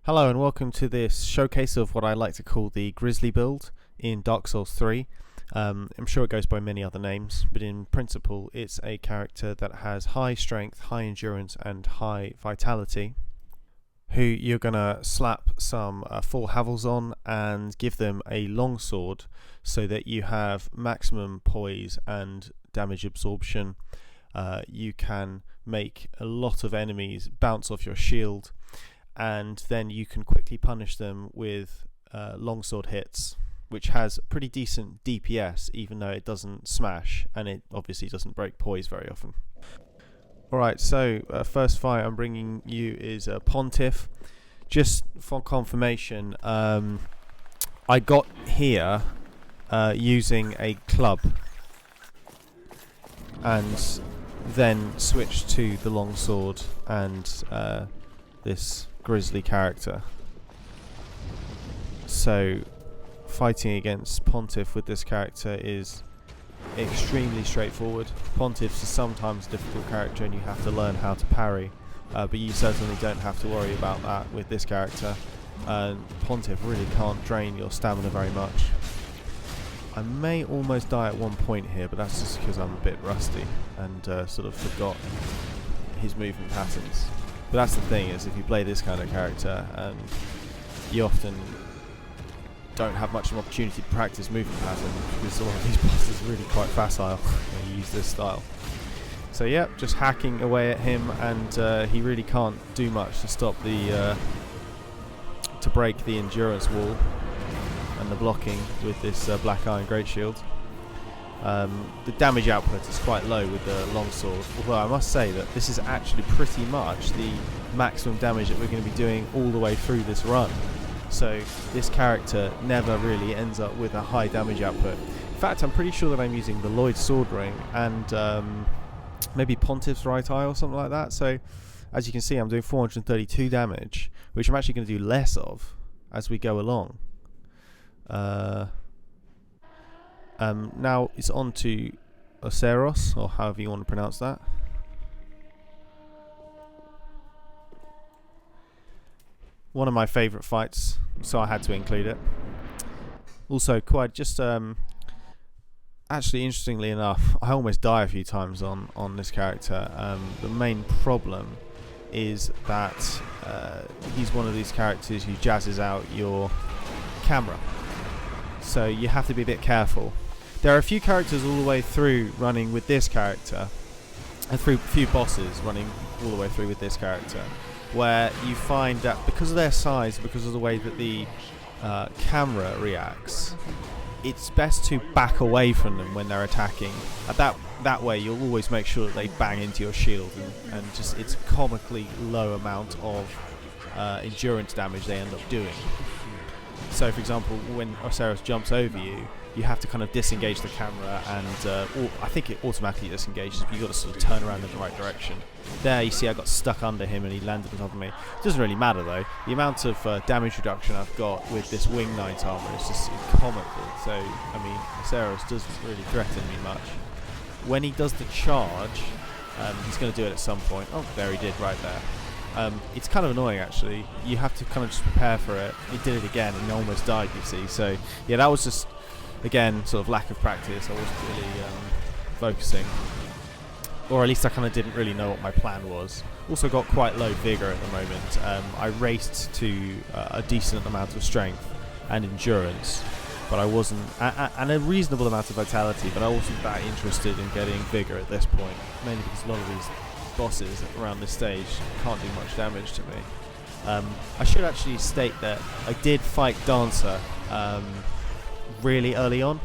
Hello and welcome to this showcase of what I like to call the Grizzly Build in Dark Souls 3. I'm sure it goes by many other names, but in principle it's a character that has high strength, high endurance and high vitality, who you're going to slap some full havels on and give them a longsword so that you have maximum poise and damage absorption. You can make a lot of enemies bounce off your shield, and then you can quickly punish them with longsword hits, which has pretty decent DPS even though it doesn't smash, and it obviously doesn't break poise very often. Alright, so first fight I'm bringing you is Pontiff. Just for confirmation, I got here using a club and then switched to the longsword and this grizzly character. So fighting against Pontiff with this character is extremely straightforward. Pontiff's is sometimes a difficult character and you have to learn how to parry, but you certainly don't have to worry about that with this character. Pontiff really can't drain your stamina very much. I may almost die at one point here, but that's just because I'm a bit rusty and sort of forgot his movement patterns. But that's the thing, is if you play this kind of character, you often don't have much of an opportunity to practice movement patterns because a lot of these bosses are really quite facile when you use this style. So yeah, just hacking away at him, and he really can't do much to stop the to break the endurance wall and the blocking with this black iron great shield. The damage output is quite low with the longsword, although I must say that this is actually pretty much the maximum damage that we're going to be doing all the way through this run. So this character never really ends up with a high damage output. In fact, I'm pretty sure that I'm using the Lloyd sword ring and maybe Pontiff's right eye or something like that. So as you can see, I'm doing 432 damage, which I'm actually going to do less of as we go along. Now it's on to Oseros, or however you want to pronounce that. One of my favourite fights, so I had to include it. Also, quite just actually, interestingly enough, I almost die a few times on this character. The main problem is that he's one of these characters who jazzes out your camera, so you have to be a bit careful. There are a few characters all the way through running with this character, and through a few bosses running all the way through with this character, where you find that because of their size, because of the way that the camera reacts, it's best to back away from them when they're attacking. That way you'll always make sure that they bang into your shield, and just it's a comically low amount of endurance damage they end up doing. So for example, when Oseros jumps over you, you have to kind of disengage the camera, and I think it automatically disengages, but you've got to sort of turn around in the right direction. There you see I got stuck under him and he landed on top of me. It doesn't really matter though. The amount of damage reduction I've got with this wing knight armor is just comical. So I mean, Oseros doesn't really threaten me much. When he does the charge, he's going to do it at some point. Oh, there he did right there. It's kind of annoying actually. You have to kind of just prepare for it. He did it again and he almost died, you see. So yeah, that was just, again, sort of lack of practice. I wasn't really focusing, or at least I kind of didn't really know what my plan was. Also got quite low vigor at the moment. I raced to a decent amount of strength and endurance, but I wasn't, and a reasonable amount of vitality, but I wasn't that interested in getting vigor at this point, mainly because a lot of these bosses around this stage can't do much damage to me. I should actually state that I did fight Dancer really early on,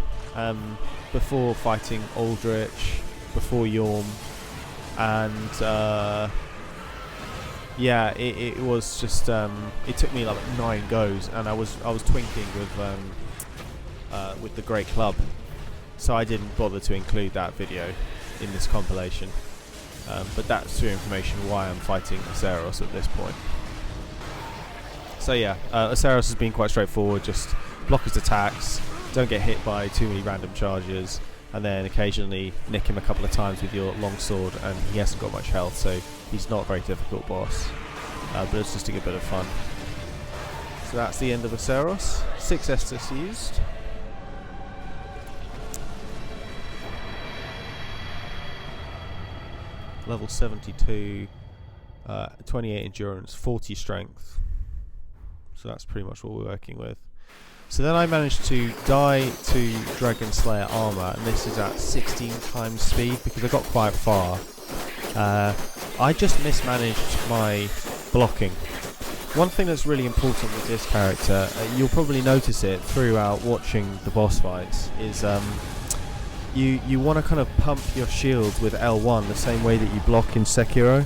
before fighting Aldrich, before Yorm, and yeah, it was just it took me like 9 goes, and I was twinking with the Great Club, so I didn't bother to include that video in this compilation. But that's through information why I'm fighting Oseros at this point. So yeah, Oseros has been quite straightforward. Just block his attacks, don't get hit by too many random charges, and then occasionally nick him a couple of times with your longsword, and he hasn't got much health, so he's not a very difficult boss. But it's just a good bit of fun. So that's the end of Aceros. 6 Estus used. Level 72, 28 endurance, 40 strength. So that's pretty much what we're working with. So then I managed to die to Dragonslayer Armor, and this is at 16 times speed because I got quite far. I just mismanaged my blocking. One thing that's really important with this character, you'll probably notice it throughout watching the boss fights, is you want to kind of pump your shield with L1 the same way that you block in Sekiro.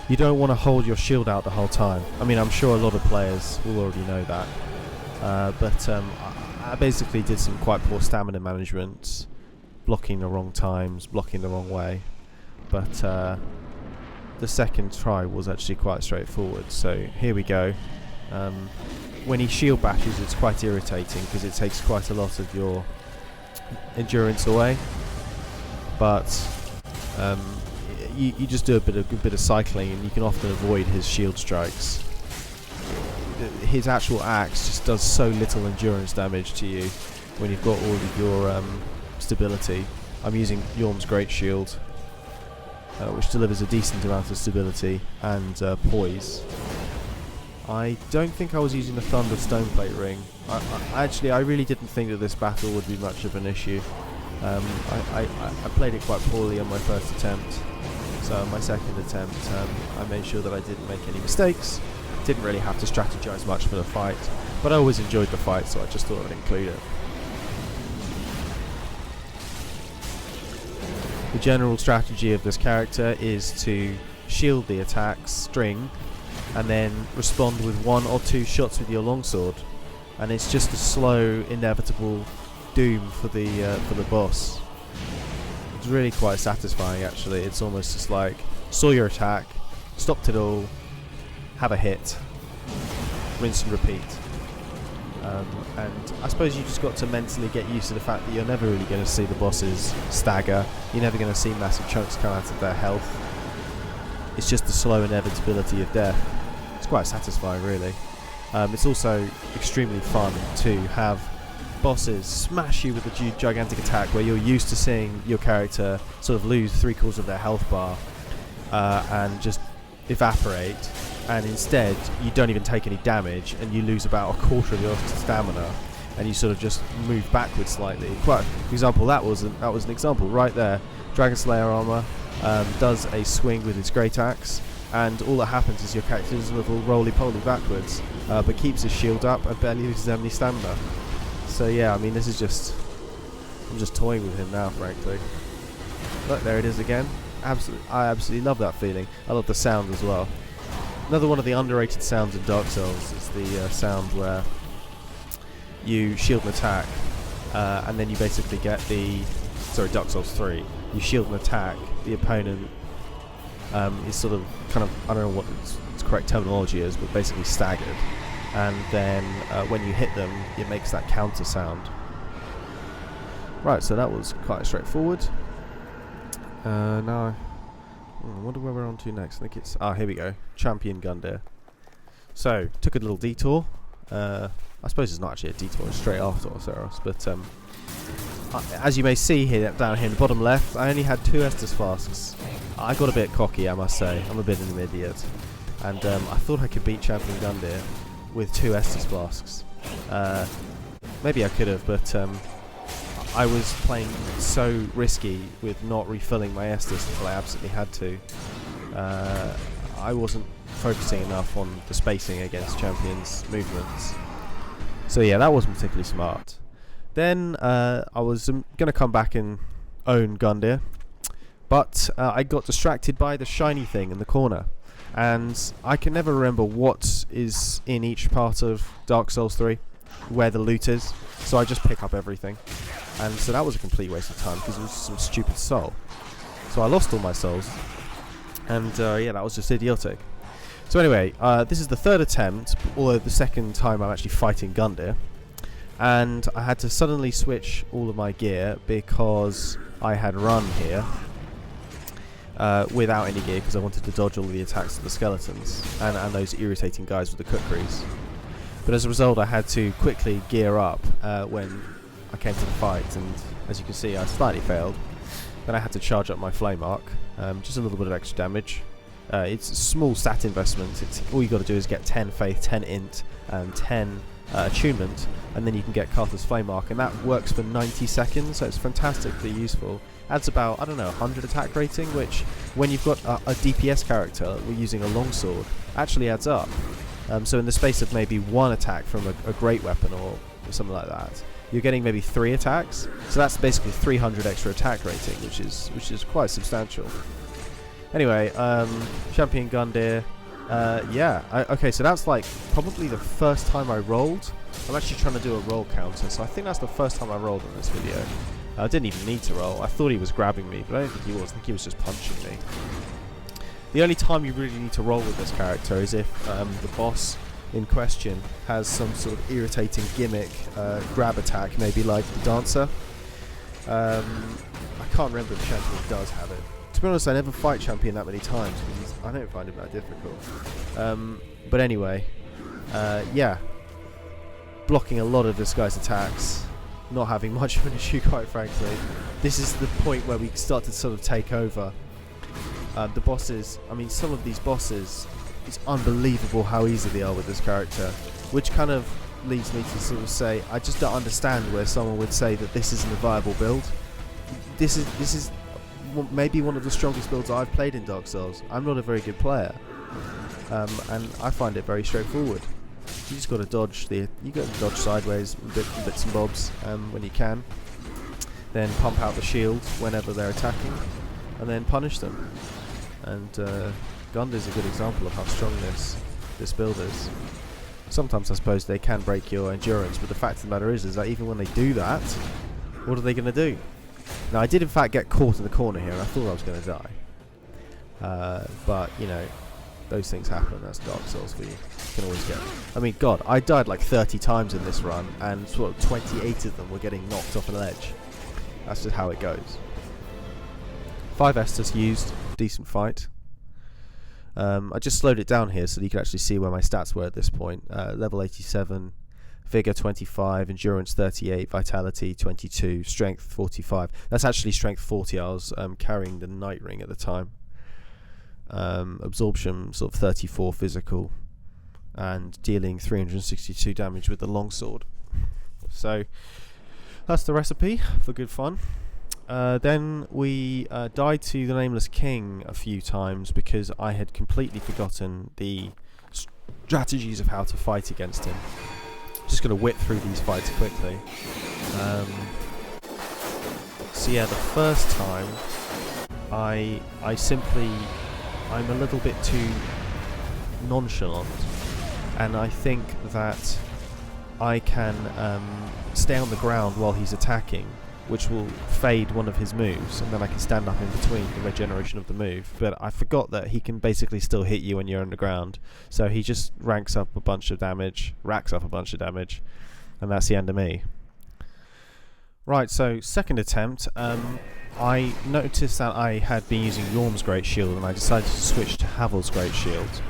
You don't want to hold your shield out the whole time. I mean, I'm sure a lot of players will already know that. But I basically did some quite poor stamina management, blocking the wrong times, blocking the wrong way. But the second try was actually quite straightforward. So here we go. When he shield bashes, it's quite irritating because it takes quite a lot of your endurance away. But you just do a bit of cycling, and you can often avoid his shield strikes. His actual axe just does so little endurance damage to you when you've got all of your stability. I'm using Yorm's Great Shield, which delivers a decent amount of stability and poise. I don't think I was using the Thunder Stoneplate Ring. I really didn't think that this battle would be much of an issue. I played it quite poorly on my first attempt, so on my second attempt I made sure that I didn't make any mistakes. Didn't really have to strategize much for the fight, but I always enjoyed the fight, so I just thought I'd include it. The general strategy of this character is to shield the attacks, string, and then respond with 1 or 2 shots with your longsword, and it's just a slow, inevitable doom for the boss. It's really quite satisfying, actually. It's almost just like, saw your attack, stopped it all, have a hit, rinse and repeat. And I suppose you just got to mentally get used to the fact that you're never really going to see the bosses stagger. You're never going to see massive chunks come out of their health. It's just the slow inevitability of death. It's quite satisfying, really. It's also extremely fun to have bosses smash you with a gigantic attack where you're used to seeing your character sort of lose 3/4 of their health bar and just evaporate, and instead you don't even take any damage and you lose about 1/4 of your stamina, and you sort of just move backwards slightly. For example, that was an example right there. Dragonslayer Armor does a swing with his great axe, and all that happens is your character does a little roly-poly backwards, but keeps his shield up and barely loses any stamina. So yeah, I mean, I'm just toying with him now, frankly. Look, there it is again. I absolutely love that feeling. I love the sound as well. Another one of the underrated sounds in Dark Souls is the sound where you shield an attack, and then you basically get Dark Souls 3. You shield an attack, the opponent is sort of kind of, I don't know what its correct terminology is, but basically staggered. And then when you hit them, it makes that counter sound. Right, so that was quite straightforward. Now, I wonder where we're on to next. I think it's... here we go. Champion Gundyr. So, took a little detour. I suppose it's not actually a detour, it's straight after Aceros. But as you may see here, down here in the bottom left, I only had 2 Estus Flasks. I got a bit cocky, I must say. I'm a bit of an idiot. And I thought I could beat Champion Gundyr with 2 Estus Flasks. Maybe I could have, but I was playing so risky with not refilling my Estus until I absolutely had to. I wasn't focusing enough on the spacing against champions' movements. So yeah, that wasn't particularly smart. Then I was going to come back and own Gundyr, but I got distracted by the shiny thing in the corner. And I can never remember what is in each part of Dark Souls 3, where the loot is, so I just pick up everything. And so that was a complete waste of time because it was some stupid soul. So I lost all my souls, and yeah, that was just idiotic. So anyway, this is the 3rd attempt, although the 2nd time I'm actually fighting Gundyr, and I had to suddenly switch all of my gear because I had run here without any gear because I wanted to dodge all the attacks of the skeletons and those irritating guys with the kukris. But as a result, I had to quickly gear up when I came to the fight, and as you can see, I slightly failed. Then I had to charge up my flame arc, just a little bit of extra damage. It's a small stat investment. All you got to do is get 10 faith, 10 int, and 10 attunement, and then you can get Carter's flame arc, and that works for 90 seconds, so it's fantastically useful. Adds about, I don't know, 100 attack rating, which when you've got a DPS character using a longsword actually adds up. So in the space of maybe one attack from a great weapon or something like that, you're getting maybe 3 attacks, so that's basically 300 extra attack rating, which is quite substantial. Anyway, Champion Gundyr. Okay, so that's like probably the first time I rolled. I'm actually trying to do a roll counter, so I think that's the first time I rolled in this video. I didn't even need to roll. I thought he was grabbing me, but I don't think he was. I think he was just punching me. The only time you really need to roll with this character is if the boss in question has some sort of irritating gimmick grab attack, maybe like the Dancer. I can't remember if Champion does have it. To be honest, I never fight Champion that many times because I don't find him that difficult. But anyway, yeah, blocking a lot of this guy's attacks, not having much of an issue, quite frankly. This is the point where we start to sort of take over. The bosses, I mean, some of these bosses, it's unbelievable how easy they are with this character, which kind of leads me to sort of say, I just don't understand where someone would say that this isn't a viable build. This is maybe one of the strongest builds I've played in Dark Souls. I'm not a very good player, and I find it very straightforward. You just got to dodge dodge sideways, bits and bobs when you can. Then pump out the shield whenever they're attacking, and then punish them. And Gundyr's a good example of how strong this build is. Sometimes I suppose they can break your endurance, but the fact of the matter is that even when they do that, what are they going to do? Now, I did in fact get caught in the corner here, and I thought I was going to die. But, you know, those things happen. That's Dark Souls for you. You can always get... I mean, God, I died like 30 times in this run, and sort of 28 of them were getting knocked off an ledge. That's just how it goes. 5 Estus used. Decent fight. I just slowed it down here so that you can actually see where my stats were at this point. Level 87, Vigor 25, Endurance 38, Vitality 22, Strength 45. That's actually Strength 40. I was carrying the Night Ring at the time. Absorption sort of 34 physical, and dealing 362 damage with the longsword. So that's the recipe for good fun. Then we died to the Nameless King a few times because I had completely forgotten the strategies of how to fight against him. Just going to whip through these fights quickly. So yeah, the first time I'm a little bit too nonchalant, and I think that I can stay on the ground while he's attacking, which will fade one of his moves, and then I can stand up in between the regeneration of the move. But I forgot that he can basically still hit you when you're on the ground, so he just racks up a bunch of damage, and that's the end of me. Right, so second attempt, I noticed that I had been using Yorm's Great Shield, and I decided to switch to Havel's Great Shield.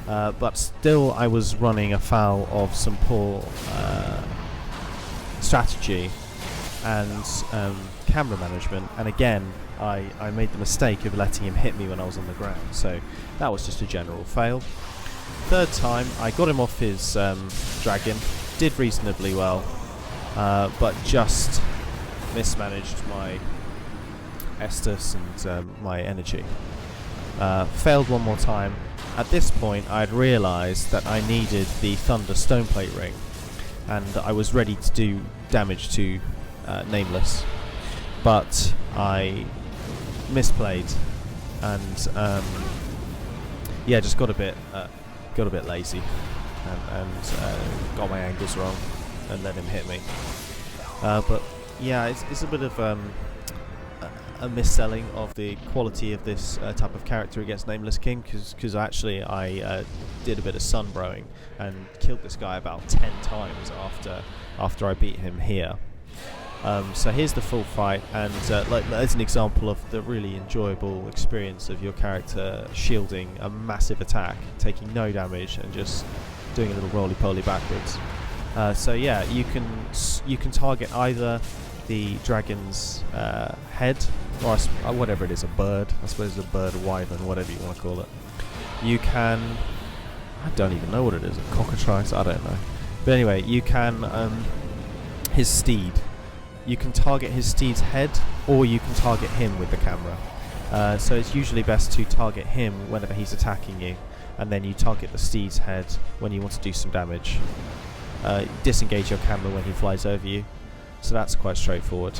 But still I was running afoul of some poor strategy and camera management, and again I made the mistake of letting him hit me when I was on the ground, so that was just a general fail. Third time I got him off his dragon, did reasonably well, but just mismanaged my Estus and my energy. Failed one more time. At this point I'd realised that I needed the Thunder Stoneplate Ring, and I was ready to do damage to Nameless, but I misplayed and yeah, just got a bit lazy and got my angles wrong and let him hit me. But yeah, it's a bit of a misselling of the quality of this type of character against Nameless King, because actually I did a bit of sunbrowing and killed this guy about 10 times after I beat him here. So here's the full fight, and as an example of the really enjoyable experience of your character shielding a massive attack, taking no damage, and just doing a little roly-poly backwards. So yeah, you can target either the dragon's head, or whatever it is, a bird. I suppose it's a bird, a wyvern, whatever you want to call it. You can, I don't even know what it is, a cockatrice, I don't know. But anyway, you can, his steed. You can target his steed's head, or you can target him with the camera. So it's usually best to target him whenever he's attacking you, and then you target the steed's head when you want to do some damage. Disengage your camera when he flies over you. So that's quite straightforward.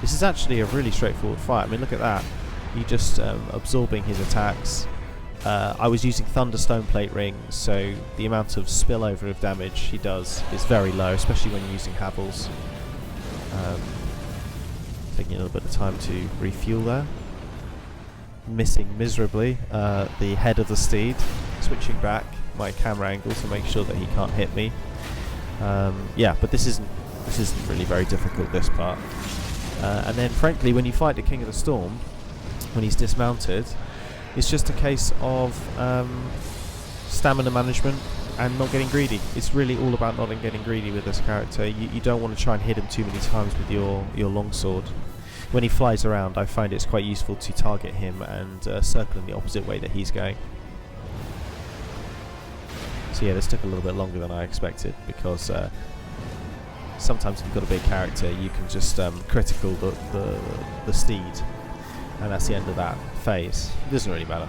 This is actually a really straightforward fight. I mean, look at that. You just absorbing his attacks. I was using Thunder Stone Plate Ring, so the amount of spillover of damage he does is very low, especially when you're using Havels. Taking a little bit of time to refuel there. Missing miserably the head of the steed. Switching back my camera angle to make sure that he can't hit me. Yeah, but this isn't really very difficult, this part. And then frankly, when you fight the King of the Storm, when he's dismounted, it's just a case of stamina management and not getting greedy. It's really all about not getting greedy with this character. You don't want to try and hit him too many times with your longsword. When he flies around, I find it's quite useful to target him and circle in the opposite way that he's going. So yeah, this took a little bit longer than I expected, because sometimes if you've got a big character, you can just critical the steed, and that's the end of that phase. It doesn't really matter.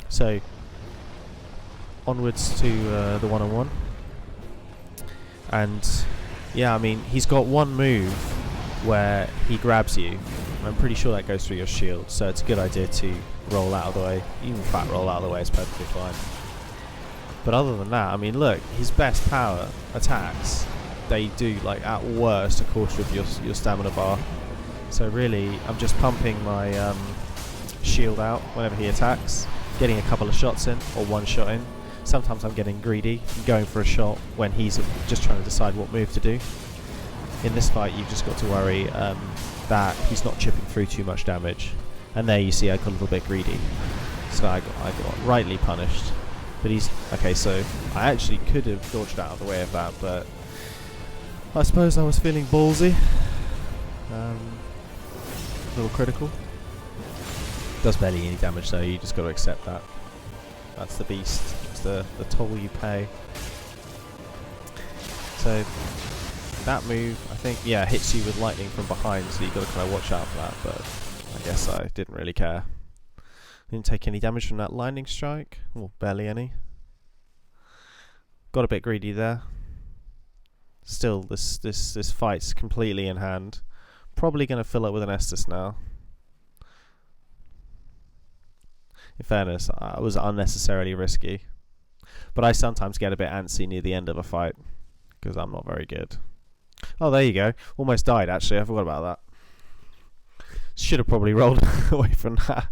So onwards to the one-on-one, and yeah, I mean, he's got one move where he grabs you. I'm pretty sure that goes through your shield, so it's a good idea to roll out of the way. Even fat roll out of the way is perfectly fine. But other than that, I mean, look, his best power attacks, they do, like, at worst, a quarter of your stamina bar. So really, I'm just pumping my shield out whenever he attacks, getting a couple of shots in, or one shot in. Sometimes I'm getting greedy and going for a shot when he's just trying to decide what move to do. In this fight, you've just got to worry that he's not chipping through too much damage. And there you see I got a little bit greedy. So I got rightly punished. But he's... Okay, so I actually could have dodged out of the way of that, but I suppose I was feeling ballsy. A little critical. Does barely any damage though, you just got to accept that. That's the beast. It's the toll you pay. So that move, I think, yeah, hits you with lightning from behind, so you've got to kind of watch out for that, but I guess I didn't really care. Didn't take any damage from that lightning strike, or barely any. Got a bit greedy there. Still, this fight's completely in hand. Probably going to fill up with an Estus now. In fairness, I was unnecessarily risky. But I sometimes get a bit antsy near the end of a fight, because I'm not very good. Oh, there you go. Almost died, actually. I forgot about that. Should have probably rolled away from that.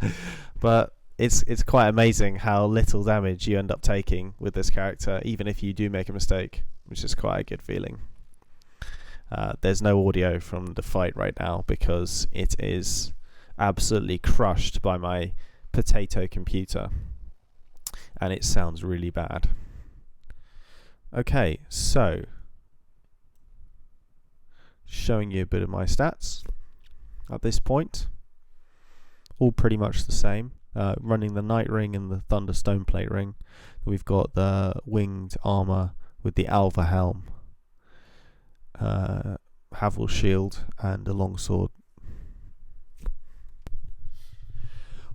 But it's quite amazing how little damage you end up taking with this character, even if you do make a mistake, which is quite a good feeling. There's no audio from the fight right now because it is absolutely crushed by my potato computer. And it sounds really bad. Okay, so showing you a bit of my stats at this point. All pretty much the same. Running the Night Ring and the Thunder Stone Plate Ring. We've got the winged armor with the Alva helm, Havel shield, and a longsword.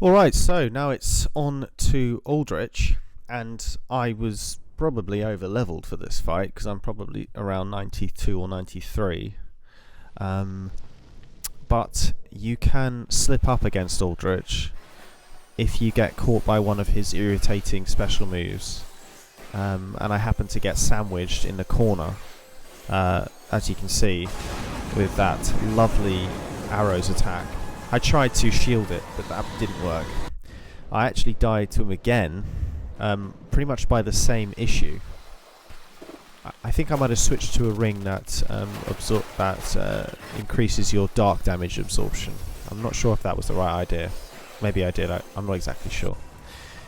Alright, so now it's on to Aldrich, and I was probably over leveled for this fight because I'm probably around 92 or 93. But you can slip up against Aldrich if you get caught by one of his irritating special moves. And I happen to get sandwiched in the corner, as you can see, with that lovely arrows attack. I tried to shield it, but that didn't work. I actually died to him again, pretty much by the same issue. I think I might have switched to a ring that increases your dark damage absorption. I'm not sure if that was the right idea. Maybe I did, I'm not exactly sure.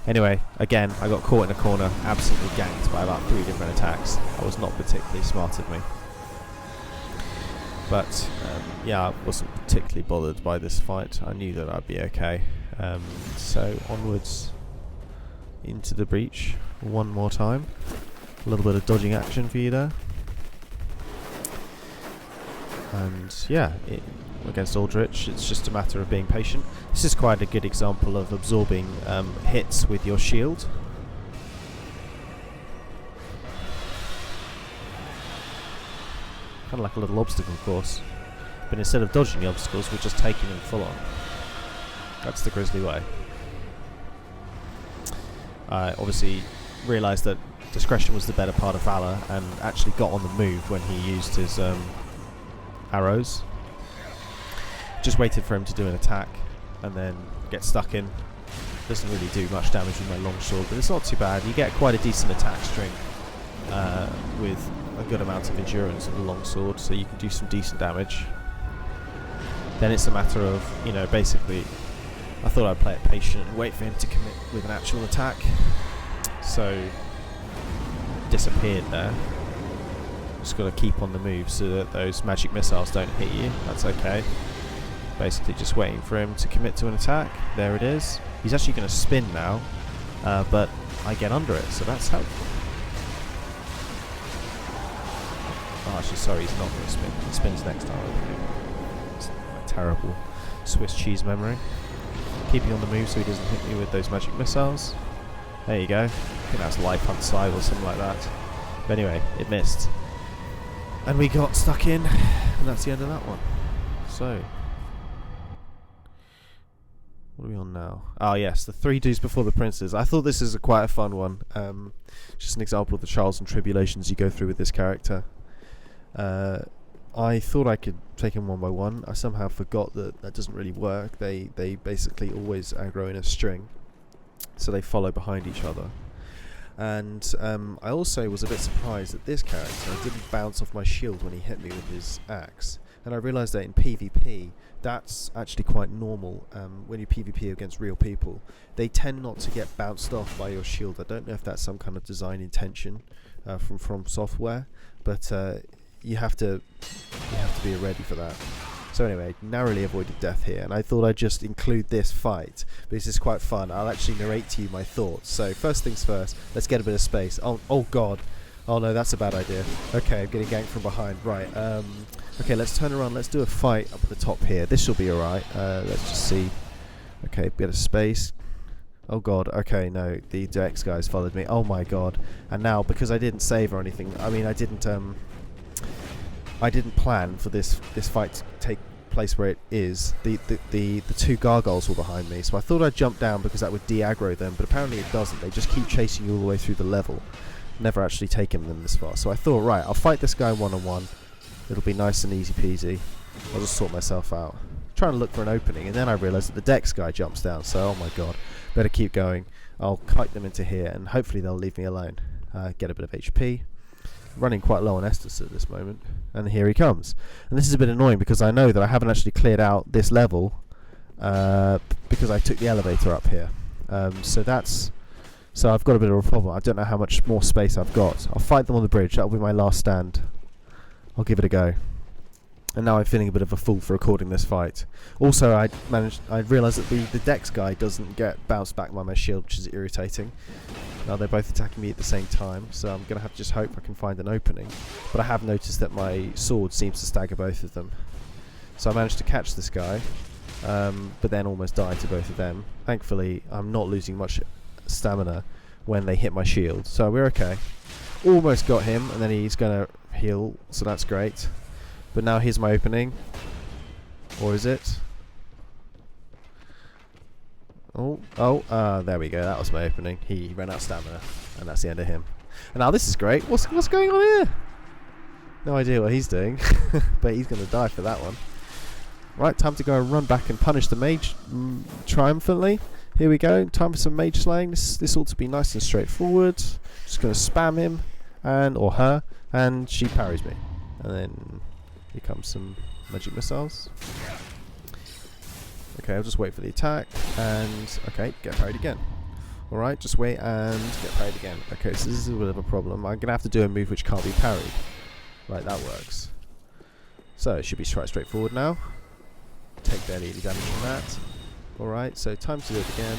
Anyway, again, I got caught in a corner, absolutely ganked by about 3 different attacks. That was not particularly smart of me. But, yeah, I wasn't particularly bothered by this fight. I knew that I'd be okay. So, onwards into the breach one more time. A little bit of dodging action for you there. And, yeah, against Aldrich, it's just a matter of being patient. This is quite a good example of absorbing hits with your shield. Kind of like a little obstacle course. But instead of dodging the obstacles, we're just taking them full on. That's the Grizzly way. I obviously realised that discretion was the better part of valour and actually got on the move when he used his arrows. Just waited for him to do an attack and then get stuck in. Doesn't really do much damage with my longsword, but it's not too bad. You get quite a decent attack string with a good amount of endurance of the longsword, so you can do some decent damage. Then it's a matter of, you know, basically, I thought I'd play it patient and wait for him to commit with an actual attack. So, disappeared there. Just got to keep on the move so that those magic missiles don't hit you. That's okay. Basically just waiting for him to commit to an attack. There it is. He's actually going to spin now, but I get under it, so that's helpful. Oh, actually, sorry, he's not going to spin. He spins next time. It's a terrible Swiss cheese memory. Keeping on the move so he doesn't hit me with those magic missiles. There you go. I think that's Life Hunt Side or something like that. But anyway, it missed. And we got stuck in, and that's the end of that one. So, what are we on now? Oh yes, the 3 dudes before the princes. I thought this is quite a fun one. Just an example of the trials and tribulations you go through with this character. I thought I could take them one by one. I somehow forgot that that doesn't really work. They basically always aggro in a string, so they follow behind each other. And I also was a bit surprised that this character didn't bounce off my shield when he hit me with his axe. And I realised that in PvP, that's actually quite normal. When you PvP against real people, they tend not to get bounced off by your shield. I don't know if that's some kind of design intention from software, but you have to be ready for that. So anyway, narrowly avoided death here, and I thought I'd just include this fight, because it's quite fun. I'll actually narrate to you my thoughts. So first things first, let's get a bit of space. Oh god. Oh no, that's a bad idea. Okay, I'm getting ganked from behind. Right, okay, let's turn around. Let's do a fight up at the top here. This will be alright. Let's just see. Okay, bit of space. Oh god, okay, no, the Dex guys followed me. Oh my god. And now, because I didn't save or anything, I mean, I didn't plan for this fight to take place where it is. The 2 gargoyles were behind me, so I thought I'd jump down because that would de-aggro them, but apparently it doesn't. They just keep chasing you all the way through the level. Never actually taken them this far. So I thought, right, I'll fight this guy one-on-one. It'll be nice and easy peasy. I'll just sort myself out. Trying to look for an opening, and then I realised that the Dex guy jumps down, so oh my god, better keep going. I'll kite them into here, and hopefully they'll leave me alone. Get a bit of HP. Running quite low on Estus at this moment, and here he comes. And this is a bit annoying because I know that I haven't actually cleared out this level because I took the elevator up here. So I've got a bit of a problem. I don't know how much more space I've got. I'll fight them on the bridge. That'll be my last stand. I'll give it a go. And now I'm feeling a bit of a fool for recording this fight. Also, I realised that the Dex guy doesn't get bounced back by my shield, which is irritating. Now they're both attacking me at the same time, so I'm going to have to just hope I can find an opening. But I have noticed that my sword seems to stagger both of them. So I managed to catch this guy, but then almost died to both of them. Thankfully, I'm not losing much stamina when they hit my shield, so we're okay. Almost got him, and then he's going to heal, so that's great. But now here's my opening. Or is it? There we go. That was my opening. He ran out of stamina, and that's the end of him. And now this is great. What's going on here? No idea what he's doing, but he's going to die for that one. Right, time to go and run back and punish the mage triumphantly. Here we go. Time for some mage slaying. This ought to be nice and straightforward. Just going to spam him or her, and she parries me. And then here comes some magic missiles. Okay, I'll just wait for the attack, and okay, get parried again. Alright, just wait and get parried again. Okay, so this is a bit of a problem. I'm going to have to do a move which can't be parried. Right, that works. So, it should be quite straightforward now. Take barely any damage from that. Alright, so time to do it again.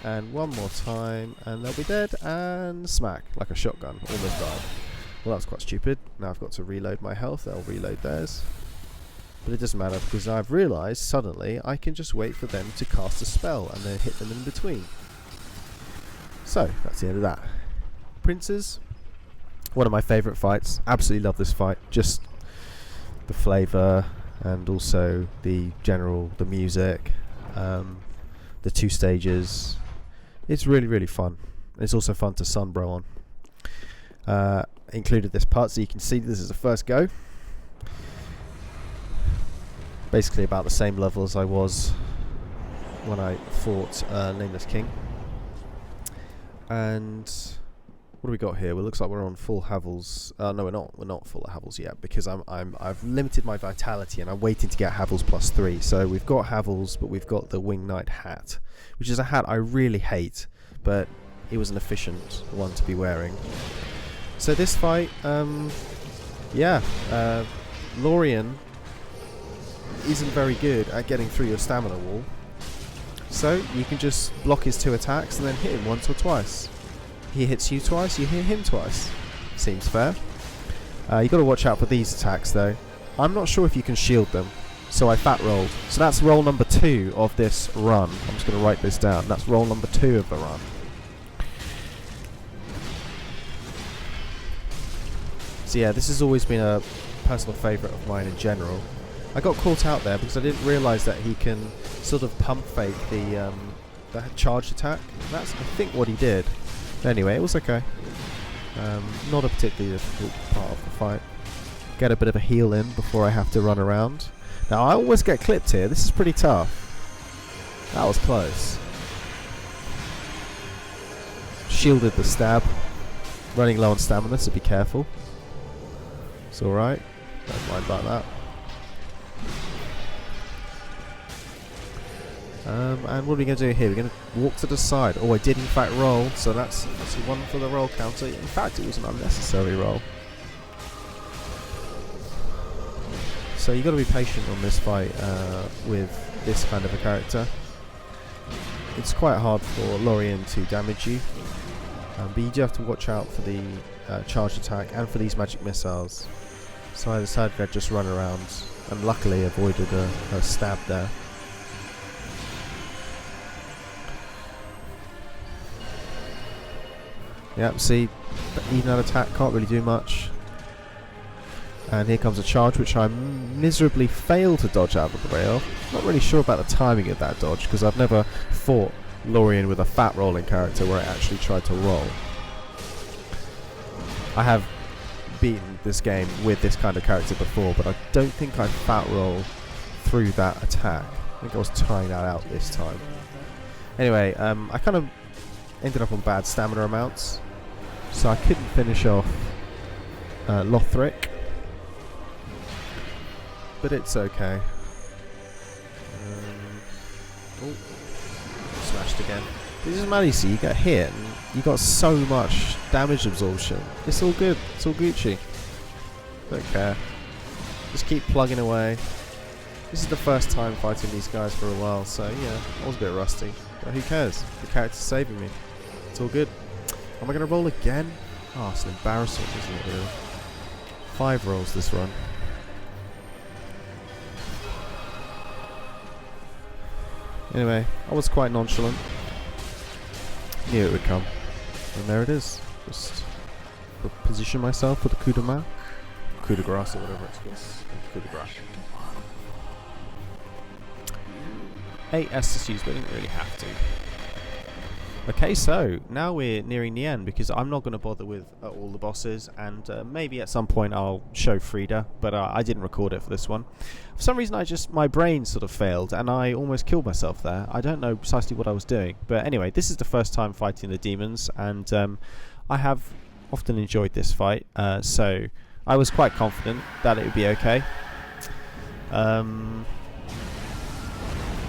And one more time, and they'll be dead, and smack, like a shotgun. Almost died. Well, that's quite stupid. Now I've got to reload my health. They'll reload theirs. But it doesn't matter, because I've realised suddenly I can just wait for them to cast a spell, and then hit them in between. So, that's the end of that. Princes, one of my favourite fights. Absolutely love this fight. Just the flavour and also the music, the 2 stages. It's really, really fun. It's also fun to sunbro on. Included this part so you can see this is the first go. Basically about the same level as I was when I fought Nameless King. And what do we got here? Well, it looks like we're on full Havels. No, we're not. We're not full of Havels yet because I've limited my vitality and I'm waiting to get Havels +3. So we've got Havels, but we've got the Wing Knight hat, which is a hat I really hate, but it was an efficient one to be wearing. So this fight, Lorien isn't very good at getting through your stamina wall. So you can just block his 2 attacks and then hit him once or twice. He hits you twice, you hit him twice. Seems fair. You got to watch out for these attacks though. I'm not sure if you can shield them, so I fat rolled. So that's roll number 2 of this run. I'm just going to write this down. That's roll number 2 of the run. So yeah, this has always been a personal favourite of mine in general. I got caught out there because I didn't realise that he can sort of pump fake the charged attack. That's, I think, what he did. Anyway, it was okay. Not a particularly difficult part of the fight. Get a bit of a heal in before I have to run around. Now, I always get clipped here. This is pretty tough. That was close. Shielded the stab. Running low on stamina, so be careful. It's alright. Don't mind about that. And what are we going to do here? We're going to walk to the side. Oh, I did in fact roll, so that's 1 for the roll counter. In fact, it was an unnecessary roll. So you've got to be patient on this fight with this kind of a character. It's quite hard for Lorien to damage you, but you do have to watch out for the charged attack and for these magic missiles. So I decided I'd just run around and luckily avoided a stab there. Yep, see, even that attack can't really do much. And here comes a charge which I miserably failed to dodge out of the way of. Not really sure about the timing of that dodge because I've never fought Lorien with a fat rolling character where I actually tried to roll. I have beaten this game with this kind of character before, but I don't think I fat roll through that attack. I think I was trying that out this time. Anyway, I kind of ended up on bad stamina amounts, so I couldn't finish off Lothric, but it's okay. Oh, smashed again. This is mad, you see, you get hit and you got so much damage absorption. It's all good, it's all Gucci. Don't care. Just keep plugging away. This is the first time fighting these guys for a while, so yeah, I was a bit rusty. But who cares? The character's saving me. It's all good. Am I going to roll again? Oh, it's an embarrassment, isn't it, really? 5 rolls this run. Anyway, I was quite nonchalant. Knew it would come. And there it is. Just position myself for the coup de main. Coup de grace or whatever it's called. Coup de grace. 8 SSUs, but I didn't really have to. Okay, so now we're nearing the end because I'm not going to bother with all the bosses, and maybe at some point I'll show Frida, but I didn't record it for this one. For some reason, my brain sort of failed, and I almost killed myself there. I don't know precisely what I was doing, but anyway, this is the first time fighting the demons, and I have often enjoyed this fight, so I was quite confident that it would be okay.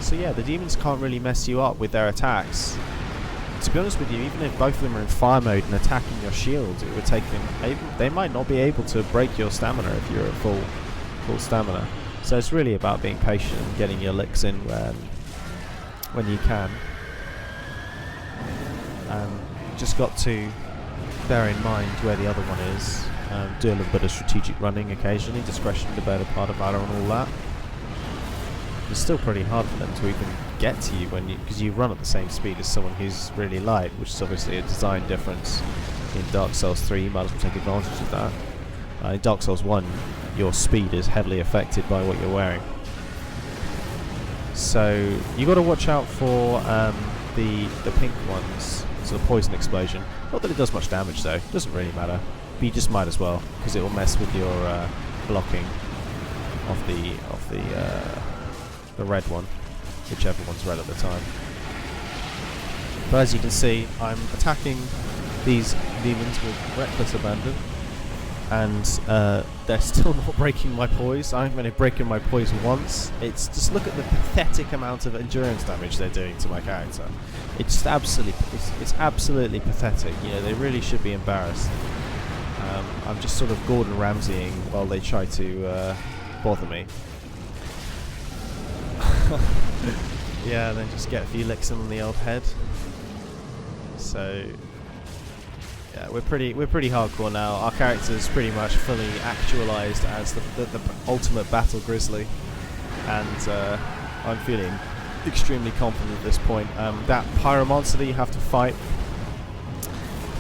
So yeah, the demons can't really mess you up with their attacks. to be honest with you, even if both of them are in fire mode and attacking your shield, it would take them. They might not be able to break your stamina if you're at full stamina. So it's really about being patient and getting your licks in when you can. Just got to bear in mind where the other one is. Do a little bit of strategic running occasionally. Discretion, the better part of valor, and all that. It's still pretty hard for them to even get to you because you run at the same speed as someone who's really light, which is obviously a design difference. In Dark Souls 3, you might as well take advantage of that. In Dark Souls 1, your speed is heavily affected by what you're wearing. So you got to watch out for the pink ones. So the poison explosion. Not that it does much damage though. It doesn't really matter. But you just might as well, because it will mess with your blocking of the red one, whichever one's red at the time. But as you can see, I'm attacking these demons with reckless abandon, and they're still not breaking my poise. I haven't been breaking my poise once. It's just, look at the pathetic amount of endurance damage they're doing to my character. It's absolutely pathetic. You know, they really should be embarrassed. I'm just sort of Gordon Ramsaying while they try to bother me. Yeah, and then just get a few licks in on the old head. So yeah, we're pretty hardcore now. Our character's pretty much fully actualised as the ultimate battle grizzly, and I'm feeling extremely confident at this point. That pyromancer that you have to fight,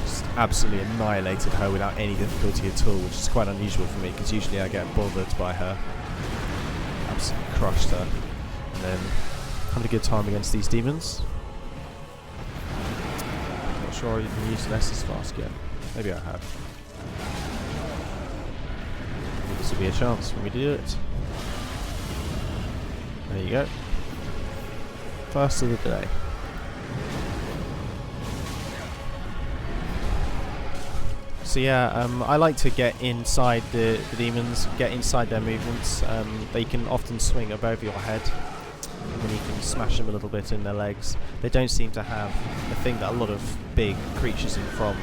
just absolutely annihilated her without any difficulty at all, which is quite unusual for me because usually I get bothered by her. Absolutely crushed her, and then having a good time against these demons. Not sure I've even used an Estus Flask yet. Maybe I have. Maybe this will be a chance for me to do it. There you go. First of the day. So yeah, I like to get inside the demons, get inside their movements. They can often swing above your head, and you can smash them a little bit in their legs. They don't seem to have the thing that a lot of big creatures in From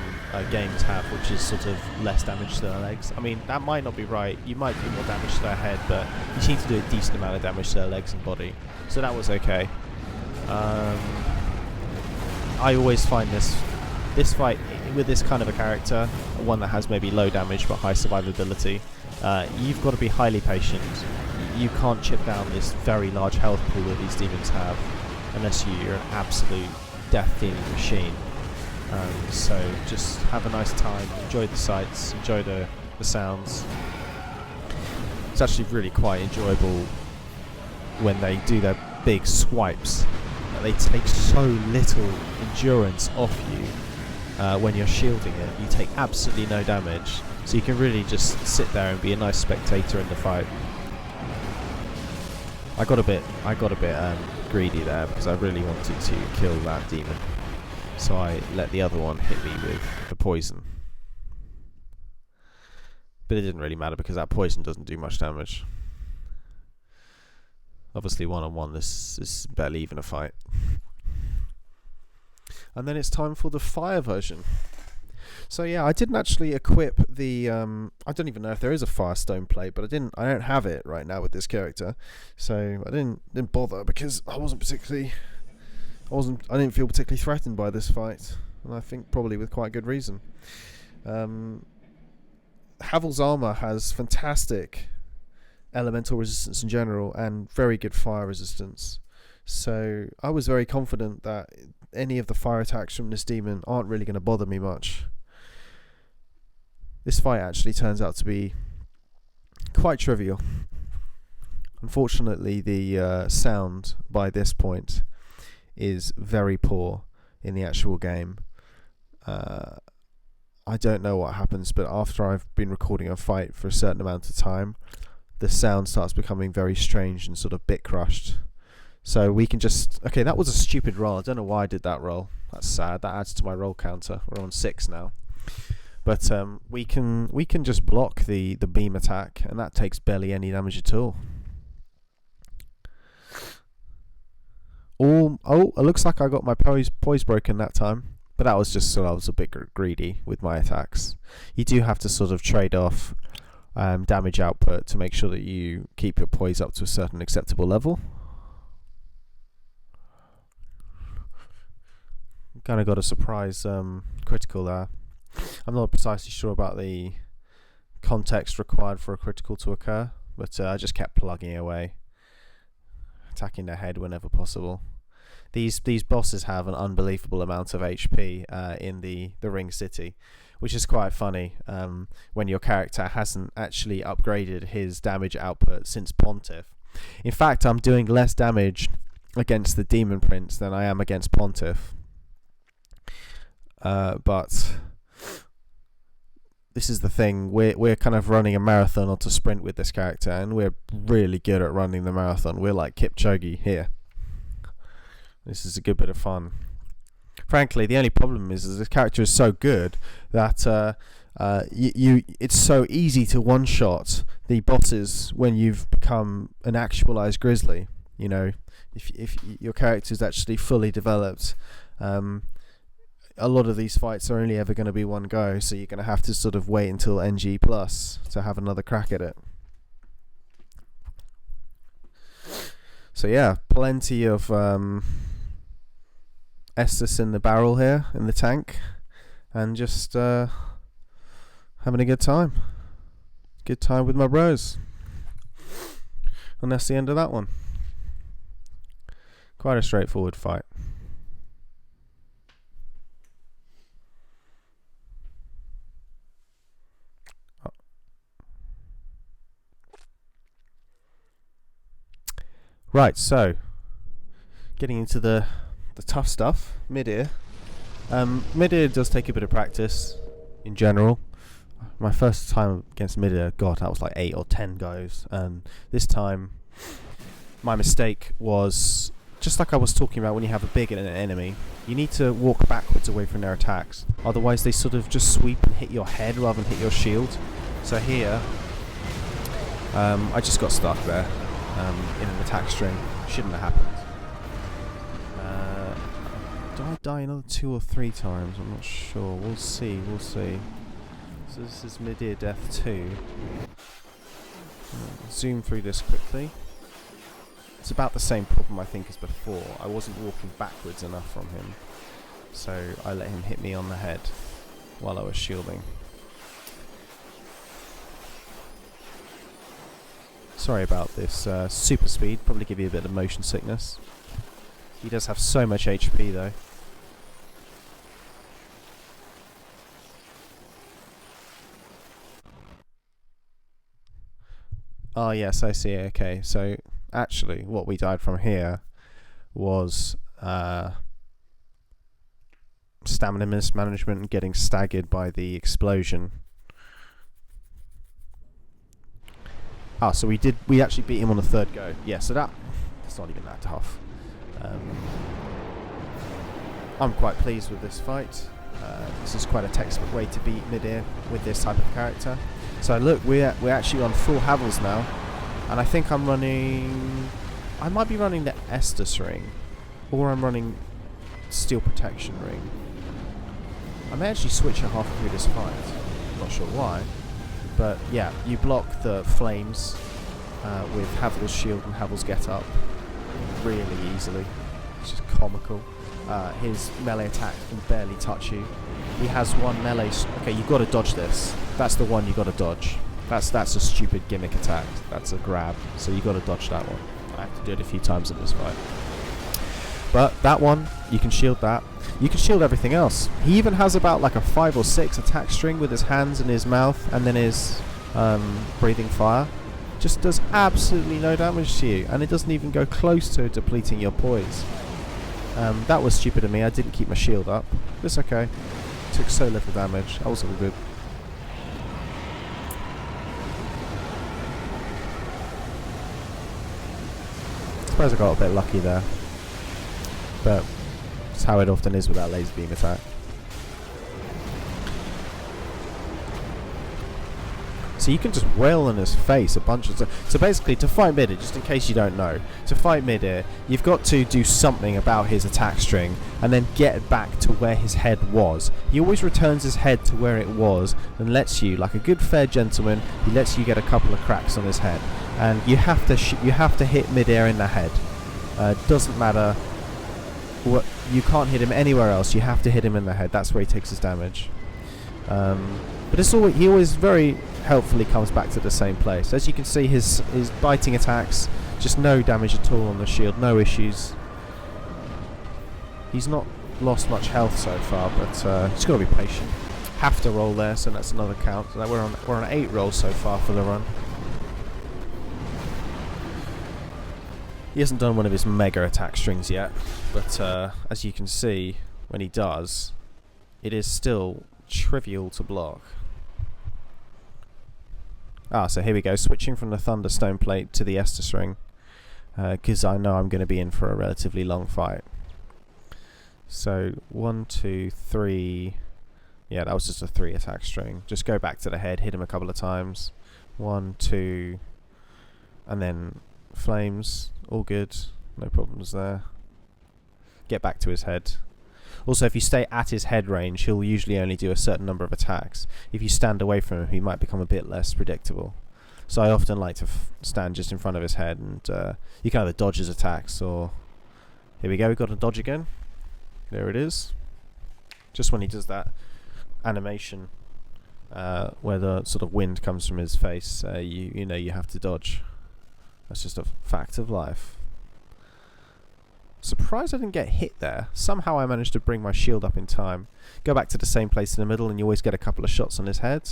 games have, which is sort of less damage to their legs. I mean, that might not be right. You might do more damage to their head, but you seem to do a decent amount of damage to their legs and body. So that was okay. I always find this fight with this kind of a character, one that has maybe low damage but high survivability, you've got to be highly patient. You can't chip down this very large health pool that these demons have unless you're an absolute death-dealing machine. So just have a nice time, enjoy the sights, enjoy the sounds. It's actually really quite enjoyable when they do their big swipes. They take so little endurance off you when you're shielding it. You take absolutely no damage, so you can really just sit there and be a nice spectator in the fight. I got a bit greedy there because I really wanted to kill that demon, so I let the other one hit me with the poison. But it didn't really matter because that poison doesn't do much damage. Obviously, one-on-one, this is barely even a fight. And then it's time for the fire version. So yeah, I didn't actually equip the. I don't even know if there is a firestone plate, but I don't have it right now with this character, so I didn't bother because I didn't feel particularly threatened by this fight, and I think probably with quite good reason. Havel's armor has fantastic elemental resistance in general and very good fire resistance, so I was very confident that any of the fire attacks from this demon aren't really going to bother me much. This fight actually turns out to be quite trivial. Unfortunately, the sound by this point is very poor in the actual game. I don't know what happens, but after I've been recording a fight for a certain amount of time, the sound starts becoming very strange and sort of bit crushed. So we can just... Okay, that was a stupid roll. I don't know why I did that roll. That's sad. That adds to my roll counter. We're on 6 now. But we can just block the beam attack, and that takes barely any damage at all. Oh, it looks like I got my poise broken that time. But that was just so I was a bit greedy with my attacks. You do have to sort of trade off damage output to make sure that you keep your poise up to a certain acceptable level. Kind of got a surprise critical there. I'm not precisely sure about the context required for a critical to occur, but I just kept plugging away, attacking their head whenever possible. These bosses have an unbelievable amount of HP in the ring city, which is quite funny when your character hasn't actually upgraded his damage output since Pontiff. In fact, I'm doing less damage against the Demon Prince than I am against Pontiff. But this is the thing, we're kind of running a marathon, not a sprint with this character, and we're really good at running the marathon. We're like Kipchoge here. This is a good bit of fun. Frankly, the only problem is this character is so good that it's so easy to one-shot the bosses when you've become an actualized grizzly. You know, if your character is actually fully developed, a lot of these fights are only ever going to be one go, so you're going to have to sort of wait until NG plus to have another crack at it. So yeah, plenty of Estus in the barrel here, in the tank, and just having a good time. Good time with my bros. And that's the end of that one. Quite a straightforward fight. Right, so getting into the tough stuff, mid-ear. Mid-ear does take a bit of practice in general. My first time against mid-ear, God, that was like 8 or 10 goes, and this time my mistake was just like I was talking about when you have a big enemy, you need to walk backwards away from their attacks, otherwise they sort of just sweep and hit your head rather than hit your shield. So here I just got stuck there in an attack string. Shouldn't have happened. Do I die another 2 or 3 times? I'm not sure. We'll see. So this is mid-ear death 2. Zoom through this quickly. It's about the same problem I think as before. I wasn't walking backwards enough from him, so I let him hit me on the head while I was shielding. Sorry about this super speed, probably give you a bit of motion sickness. He does have so much HP though. Oh yes, I see. Okay, so actually what we died from here was stamina mismanagement and getting staggered by the explosion. Ah, so we actually beat him on the 3rd go. Yeah, so that's not even that tough. I'm quite pleased with this fight. This is quite a textbook way to beat mid-ear with this type of character. So look, we're actually on full Havels now, and I think I might be running the Estus ring, or I'm running Steel Protection ring. I may actually switch it halfway through this fight. I'm not sure why. But yeah, you block the flames with Havel's shield and Havel's get up really easily. It's just comical. His melee attack can barely touch you. He has one melee. Okay, you've got to dodge this. That's the one you got to dodge. That's a stupid gimmick attack. That's a grab. So you got to dodge that one. I have to do it a few times in this fight. But that one, you can shield that. You can shield everything else. He even has about like a 5 or 6 attack string with his hands and his mouth, and then his breathing fire. Just does absolutely no damage to you, and it doesn't even go close to depleting your poise. That was stupid of me. I didn't keep my shield up. It's okay. Took so little damage. That was all good. I suppose I got a bit lucky there, but it's how it often is with that laser beam attack. So you can just wail on his face a bunch of times. So basically, to fight mid-air, just in case you don't know, to fight mid-air, you've got to do something about his attack string and then get back to where his head was. He always returns his head to where it was and lets you, like a good fair gentleman, he lets you get a couple of cracks on his head. And you have to hit mid-air in the head. Doesn't matter what, you can't hit him anywhere else. You have to hit him in the head. That's where he takes his damage. But it's always, he always very helpfully comes back to the same place. As you can see, his biting attacks, just no damage at all on the shield, no issues. He's not lost much health so far, but he's got to be patient. Have to roll there, so that's another count. So we're on 8 rolls so far for the run. He hasn't done one of his mega attack strings yet, but as you can see, when he does, it is still trivial to block. So here we go, switching from the Thunderstone plate to the Estus ring, because I know I'm going to be in for a relatively long fight. So 1, 2, 3. Yeah, that was just a 3 attack string. Just go back to the head, hit him a couple of times. 1, 2, and then flames. All good, no problems there. Get back to his head. Also, if you stay at his head range, he'll usually only do a certain number of attacks. If you stand away from him, he might become a bit less predictable. So I often like to stand just in front of his head, and you can either dodge his attacks, or... Here we go, we've got a dodge again. There it is. Just when he does that animation, where the sort of wind comes from his face, you know you have to dodge. That's just a fact of life. Surprised I didn't get hit there. Somehow I managed to bring my shield up in time. Go back to the same place in the middle and you always get a couple of shots on his head.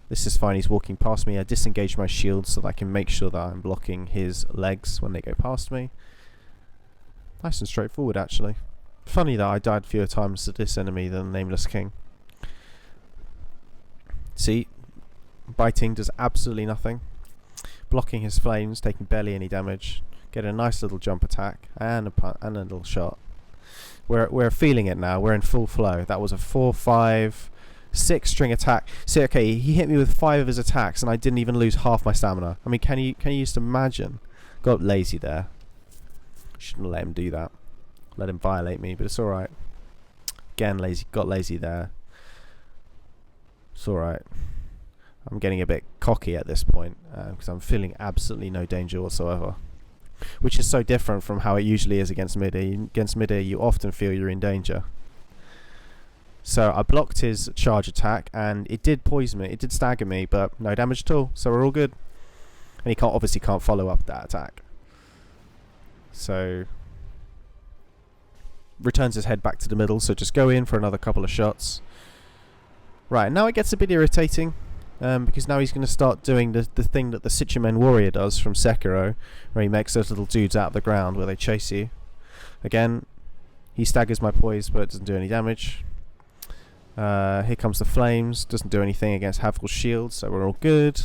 This is fine, he's walking past me. I disengage my shield so that I can make sure that I'm blocking his legs when they go past me. Nice and straightforward, actually. Funny that I died fewer times to this enemy than Nameless King. See, biting does absolutely nothing. Blocking his flames, taking barely any damage. Get a nice little jump attack and a little shot. We're feeling it now. We're in full flow. That was a 4, 5, 6 string attack. See, okay, he hit me with 5 of his attacks, and I didn't even lose half my stamina. I mean, can you just imagine? Got lazy there. Shouldn't let him do that. Let him violate me, but it's all right. Again, lazy. Got lazy there. It's all right. I'm getting a bit cocky at this point because I'm feeling absolutely no danger whatsoever. Which is so different from how it usually is against mid-air. Against mid-air, you often feel you're in danger. So I blocked his charge attack, and it did poison me. It did stagger me, but no damage at all. So we're all good. And he obviously can't follow up that attack. So returns his head back to the middle. So just go in for another couple of shots. Right, now it gets a bit irritating. Because now he's going to start doing the thing that the Citrimen Warrior does from Sekiro, where he makes those little dudes out of the ground where they chase you. Again, he staggers my poise, but doesn't do any damage. Here comes the flames, doesn't do anything against Havel's shield, so we're all good.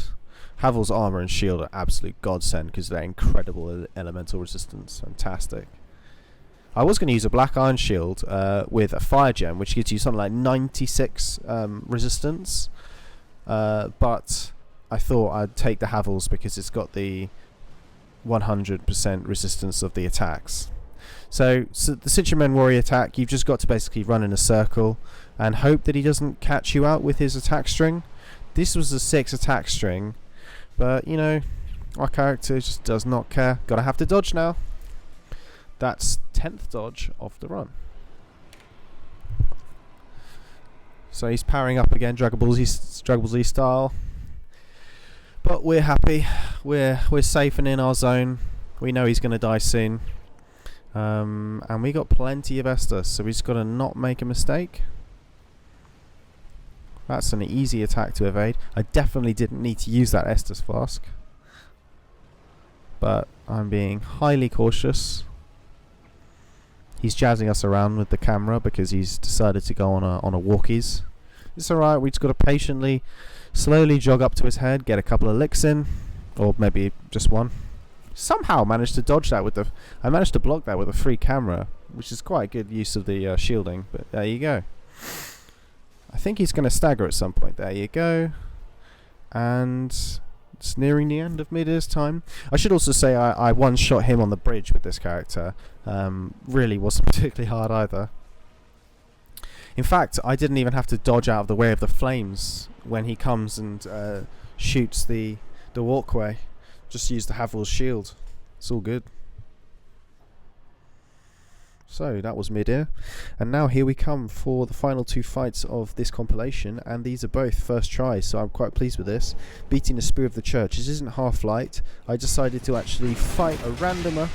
Havel's armor and shield are absolute godsend because they're incredible elemental resistance. Fantastic. I was going to use a black iron shield with a fire gem, which gives you something like 96 resistance. But I thought I'd take the Havel's because it's got the 100% resistance of the attacks. So the Citrimen Warrior attack, you've just got to basically run in a circle and hope that he doesn't catch you out with his attack string. This was a 6 attack string, but you know, our character just does not care. Gotta have to dodge now. That's 10th dodge of the run. So he's powering up again, Dragon Ball Z style. But we're happy. We're safe and in our zone. We know he's going to die soon. And we got plenty of Estus, so we just got to not make a mistake. That's an easy attack to evade. I definitely didn't need to use that Estus flask. But I'm being highly cautious. He's jazzing us around with the camera because he's decided to go on a walkies. It's alright, we just got to patiently, slowly jog up to his head, get a couple of licks in, or maybe just one. Somehow managed to dodge that with I managed to block that with a free camera, which is quite good use of the shielding, but there you go. I think he's going to stagger at some point. There you go. and it's nearing the end of Midir's time. I should also say I one-shot him on the bridge with this character. Really wasn't particularly hard either. In fact, I didn't even have to dodge out of the way of the flames when he comes and shoots the walkway. Just use the Havel's shield. It's all good. So that was Midir, and now here we come for the final two fights of this compilation, and these are both first tries, so I'm quite pleased with this. Beating the Spear of the Church. This isn't half-light. I decided to actually fight a randomer.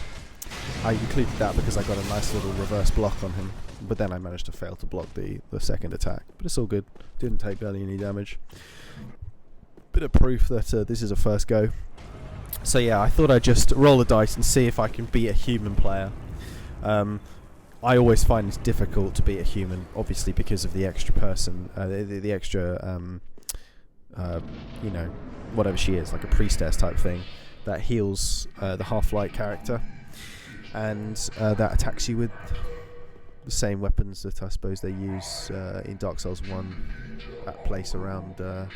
I included that because I got a nice little reverse block on him, but then I managed to fail to block the second attack. But it's all good. Didn't take barely any damage. Bit of proof that this is a first go. So yeah, I thought I'd just roll the dice and see if I can beat a human player. I always find it's difficult to beat a human, obviously because of the extra person, the extra, you know, whatever she is, like a priestess type thing, that heals the half-light character, and that attacks you with the same weapons that I suppose they use in Dark Souls 1, that place around the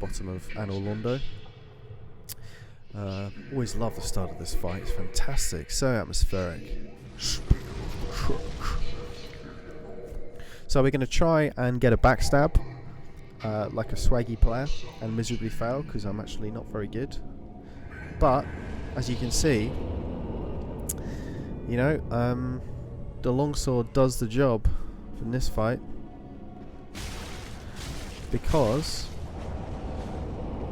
bottom of Anor Londo. Always love the start of this fight, it's fantastic, so atmospheric. So we're going to try and get a backstab like a swaggy player and miserably fail because I'm actually not very good. But as you can see, you know, the longsword does the job in this fight because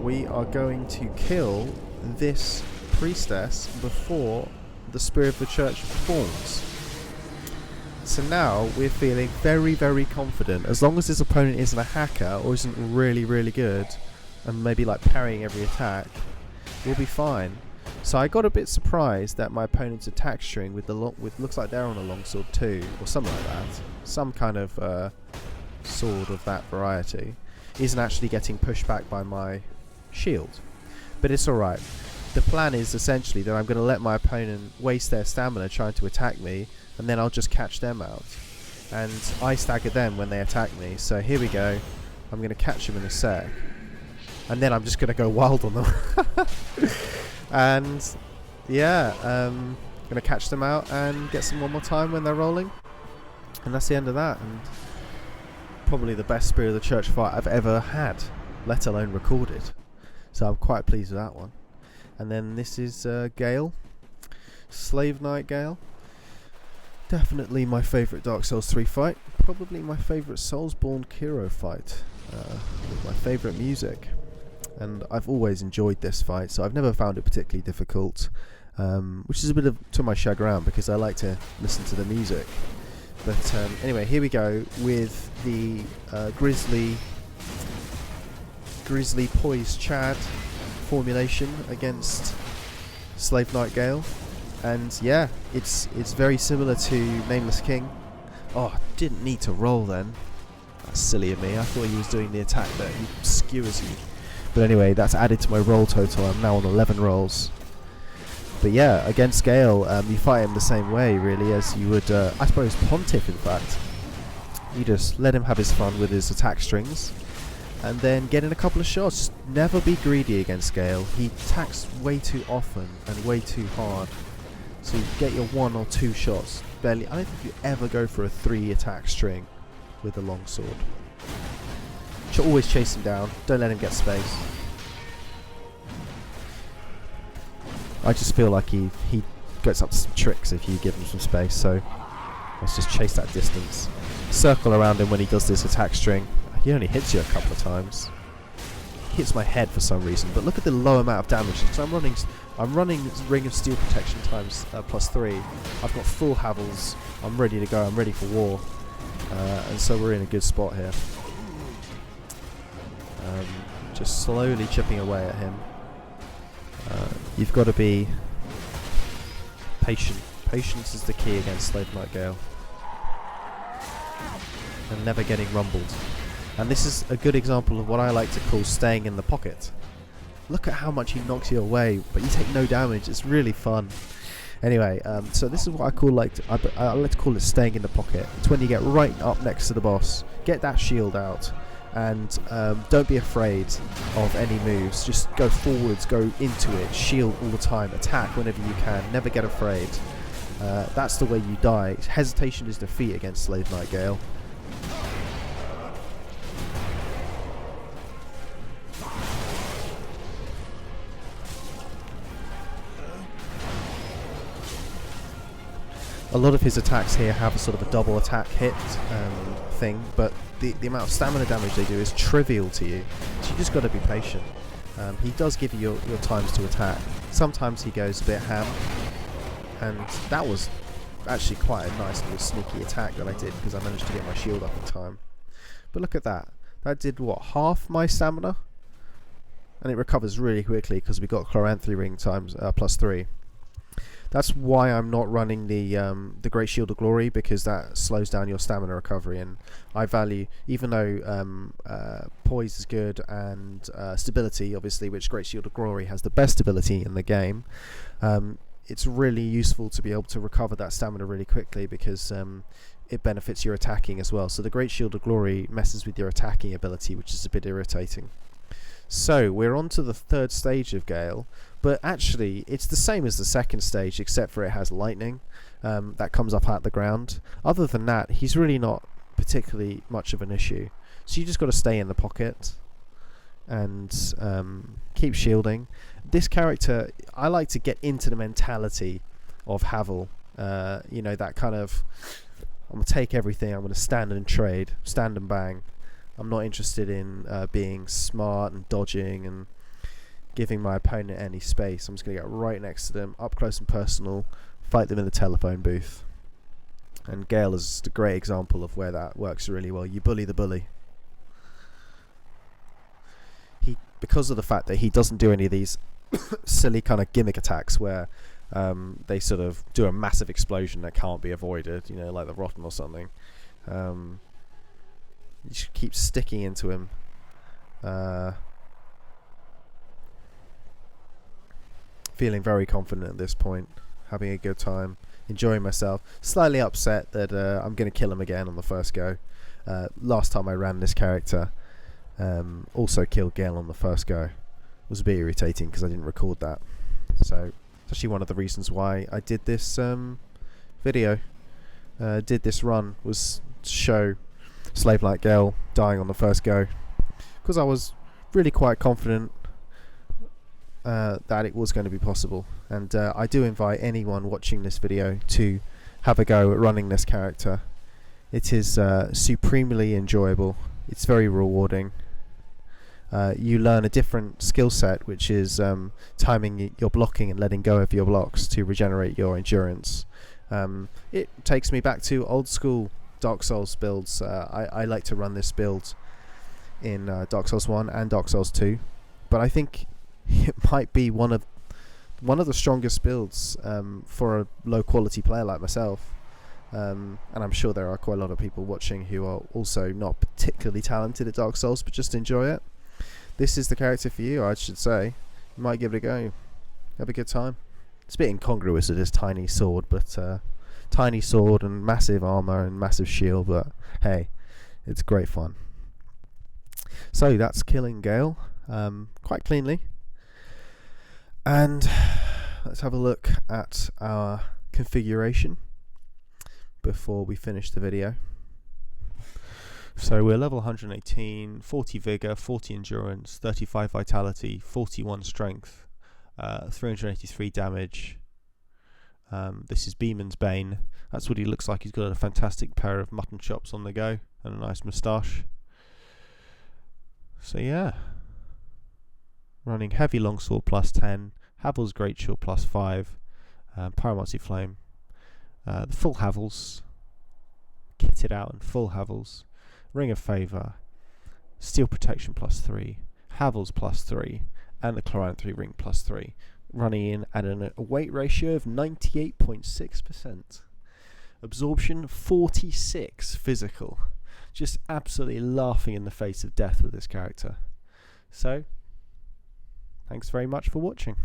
we are going to kill this priestess before the Spear of the Church forms. So now we're feeling very, very confident. As long as this opponent isn't a hacker or isn't really, really good and maybe like parrying every attack, we'll be fine. So I got a bit surprised that my opponent's attack string with looks like they're on a longsword too, or something like that, some kind of sword of that variety, isn't actually getting pushed back by my shield. But it's alright. The plan is essentially that I'm going to let my opponent waste their stamina trying to attack me, and then I'll just catch them out. And I stagger them when they attack me, so here we go. I'm going to catch them in a sec. And then I'm just going to go wild on them. And yeah, going to catch them out and get some one more time when they're rolling. And that's the end of that. And probably the best Spear of the Church fight I've ever had, let alone recorded. So I'm quite pleased with that one. And then this is Gale, Slave Knight Gale. Definitely my favourite Dark Souls 3 fight. Probably my favourite Soulsborne Kiro fight. With my favourite music. And I've always enjoyed this fight, so I've never found it particularly difficult. Which is a bit of to my chagrin because I like to listen to the music. But anyway, here we go with the Grizzly Poise Chad formulation against Slave Knight Gale. And yeah, it's very similar to Nameless King. Oh, didn't need to roll then. That's silly of me. I thought he was doing the attack that he skewers you. But anyway, that's added to my roll total. I'm now on 11 rolls. But yeah, against Gale, you fight him the same way really as you would, I suppose, Pontiff in fact. You just let him have his fun with his attack strings and then get in a couple of shots. Just never be greedy against Gale. He attacks way too often and way too hard. So you get your 1 or 2 shots. Barely. I don't think you ever go for a 3 attack string with a longsword. Should always chase him down. Don't let him get space. I just feel like he gets up to some tricks if you give him some space. So let's just chase that distance. Circle around him when he does this attack string. He only hits you a couple of times. He hits my head for some reason. But look at the low amount of damage. So I'm running Ring of Steel Protection times +3. I've got full Havels. I'm ready to go. I'm ready for war. And so we're in a good spot here. Just slowly chipping away at him. You've got to be patient. Patience is the key against Slave Knight Gale. And never getting rumbled. And this is a good example of what I like to call staying in the pocket. Look at how much he knocks you away, but you take no damage. It's really fun. Anyway, so this is what I call I like to call it staying in the pocket. It's when you get right up next to the boss, get that shield out, and don't be afraid of any moves. Just go forwards, go into it, shield all the time, attack whenever you can, never get afraid. That's the way you die. Hesitation is defeat against Slave Knight Gale. A lot of his attacks here have a sort of a double attack hit thing, but the amount of stamina damage they do is trivial to you, so you just got to be patient. He does give you your times to attack. Sometimes he goes a bit ham, and that was actually quite a nice little sneaky attack that I did because I managed to get my shield up in time. But look at that. That did what, half my stamina? And it recovers really quickly because we got Chloranthy Ring times +3. That's why I'm not running the Great Shield of Glory, because that slows down your stamina recovery, and I value, even though poise is good and stability, obviously, which Great Shield of Glory has the best stability in the game, it's really useful to be able to recover that stamina really quickly, because it benefits your attacking as well. So the Great Shield of Glory messes with your attacking ability, which is a bit irritating. So we're on to the third stage of Gale, but actually it's the same as the second stage, except for it has lightning that comes up out the ground. Other than that, he's really not particularly much of an issue. So you just got to stay in the pocket and keep shielding. This character, I like to get into the mentality of Havel. You know, that kind of, I'm going to take everything, I'm going to stand and trade, stand and bang. I'm not interested in being smart and dodging and giving my opponent any space. I'm just going to get right next to them, up close and personal, fight them in the telephone booth. And Gale is a great example of where that works really well. You bully the bully. Because of the fact that he doesn't do any of these silly kind of gimmick attacks where they sort of do a massive explosion that can't be avoided, you know, like the Rotten or something. You just keep sticking into him. Feeling very confident at this point, having a good time, enjoying myself. Slightly upset that I'm going to kill him again on the first go. Last time I ran this character, also killed Gale on the first go. It was a bit irritating because I didn't record that. So it's actually one of the reasons why I did this video, did this run, was to show Slave Knight Gale dying on the first go, because I was really quite confident that it was going to be possible. And I do invite anyone watching this video to have a go at running this character. It is supremely enjoyable. It's very rewarding. You learn a different skill set, which is timing your blocking and letting go of your blocks to regenerate your endurance. It takes me back to old school Dark Souls builds. I like to run this build in Dark Souls 1 and Dark Souls 2, but I think it might be one of the strongest builds for a low quality player like myself. And I'm sure there are quite a lot of people watching who are also not particularly talented at Dark Souls but just enjoy it. This is the character for you, I should say. You might give it a go. Have a good time. It's a bit incongruous with this tiny sword, but tiny sword and massive armor and massive shield, but hey, it's great fun. So that's killing Gale quite cleanly. And let's have a look at our configuration before we finish the video. So we're level 118, 40 vigor, 40 endurance, 35 vitality, 41 strength, 383 damage. This is Beeman's Bane. That's what he looks like. He's got a fantastic pair of mutton chops on the go and a nice moustache. So yeah, running heavy longsword +10, Havel's Great Shield +5, Pyromancy Flame, the full Havels, kitted out in full Havels, Ring of Favour, Steel Protection +3, Havels +3, and the Chloranthy Ring +3, running in at a weight ratio of 98.6%. Absorption 46 physical. Just absolutely laughing in the face of death with this character. So, thanks very much for watching.